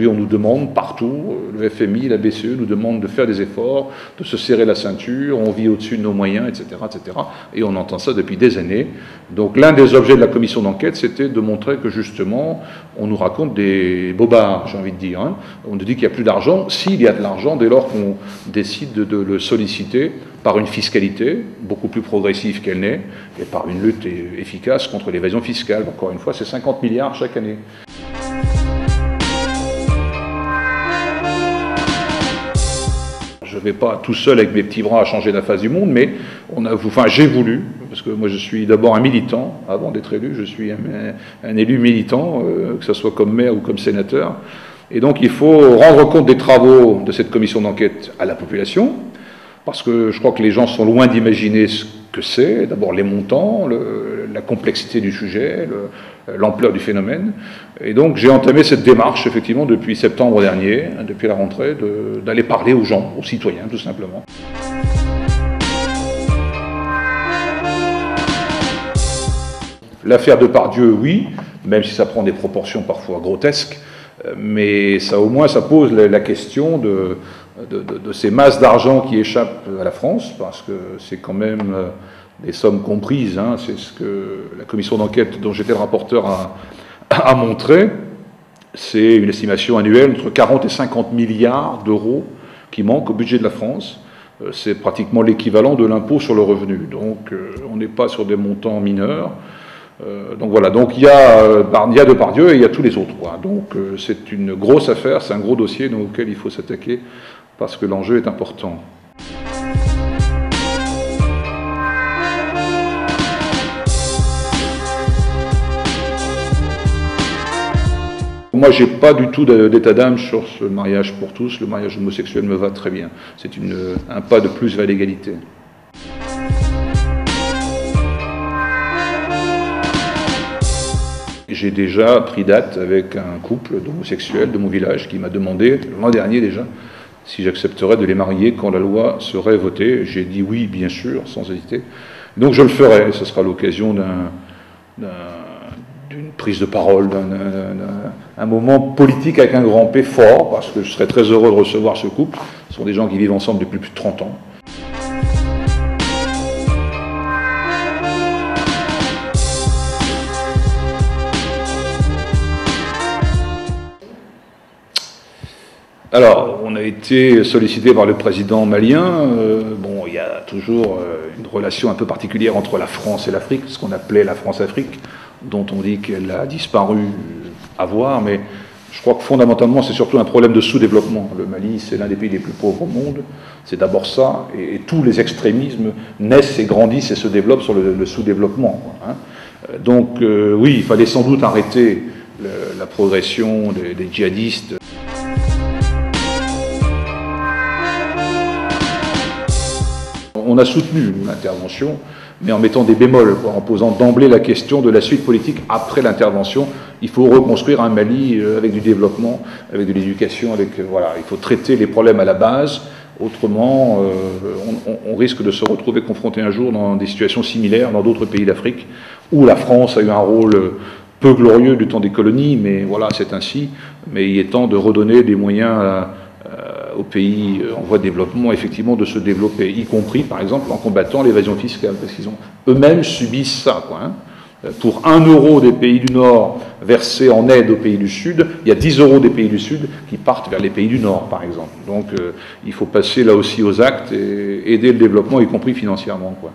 aujourd'hui, on nous demande partout, le FMI, la BCE nous demandent de faire des efforts, de se serrer la ceinture, on vit au-dessus de nos moyens, etc., etc. Et on entend ça depuis des années. Donc l'un des objets de la commission d'enquête, c'était de montrer que justement, on nous raconte des bobards, j'ai envie de dire. Hein. On nous dit qu'il n'y a plus d'argent, s'il y a de l'argent, dès lors qu'on décide de le solliciter par une fiscalité beaucoup plus progressive qu'elle n'est, et par une lutte efficace contre l'évasion fiscale. Encore une fois, c'est 50 milliards chaque année. Je ne vais pas tout seul avec mes petits bras changer la face du monde, mais j'ai voulu, parce que moi je suis d'abord un militant, avant d'être élu, je suis un élu militant, que ce soit comme maire ou comme sénateur, et donc il faut rendre compte des travaux de cette commission d'enquête à la population, parce que je crois que les gens sont loin d'imaginer ce que c'est, d'abord les montants, la complexité du sujet, l'ampleur du phénomène. Et donc j'ai entamé cette démarche, effectivement, depuis septembre dernier, depuis la rentrée, d'aller parler aux gens, aux citoyens, tout simplement. L'affaire Depardieu, oui, même si ça prend des proportions parfois grotesques, mais ça au moins ça pose la question de ces masses d'argent qui échappent à la France, parce que c'est quand même des sommes comprises, hein, c'est ce que la commission d'enquête dont j'étais le rapporteur a montré, c'est une estimation annuelle entre 40 et 50 milliards d'euros qui manquent au budget de la France. C'est pratiquement l'équivalent de l'impôt sur le revenu, donc on n'est pas sur des montants mineurs. Donc voilà, donc il y a Depardieu et il y a tous les autres, quoi. Donc c'est une grosse affaire, c'est un gros dossier auquel il faut s'attaquer parce que l'enjeu est important. Moi, j'ai pas du tout d'état d'âme sur ce mariage pour tous. Le mariage homosexuel me va très bien. C'est un pas de plus vers l'égalité. J'ai déjà pris date avec un couple d'homosexuels de mon village qui m'a demandé, l'an dernier déjà, si j'accepterais de les marier quand la loi serait votée. J'ai dit oui, bien sûr, sans hésiter. Donc je le ferai. Ce sera l'occasion d'une prise de parole, d'un moment politique avec un grand P fort, parce que je serais très heureux de recevoir ce couple. Ce sont des gens qui vivent ensemble depuis plus de 30 ans. Alors, on a été sollicité par le président malien. Bon, il y a toujours une relation un peu particulière entre la France et l'Afrique, ce qu'on appelait la France-Afrique, dont on dit qu'elle a disparu à voir, mais je crois que fondamentalement, c'est surtout un problème de sous-développement. Le Mali, c'est l'un des pays les plus pauvres au monde, c'est d'abord ça, et tous les extrémismes naissent et grandissent et se développent sur le sous-développement, hein. Donc, oui, il fallait sans doute arrêter la progression des djihadistes. On a soutenu l'intervention, mais en mettant des bémols, en posant d'emblée la question de la suite politique après l'intervention. Il faut reconstruire un Mali avec du développement, avec de l'éducation, voilà, il faut traiter les problèmes à la base. Autrement, on risque de se retrouver confronté un jour dans des situations similaires dans d'autres pays d'Afrique, où la France a eu un rôle peu glorieux du temps des colonies, mais voilà, c'est ainsi. Mais il est temps de redonner des moyens aux pays en voie de développement, effectivement, de se développer, y compris, par exemple, en combattant l'évasion fiscale, parce qu'ils ont eux-mêmes subissent ça, quoi, hein. Pour 1 euro des pays du Nord versé en aide aux pays du Sud, il y a 10 euros des pays du Sud qui partent vers les pays du Nord, par exemple. Donc, il faut passer là aussi aux actes et aider le développement, y compris financièrement, quoi.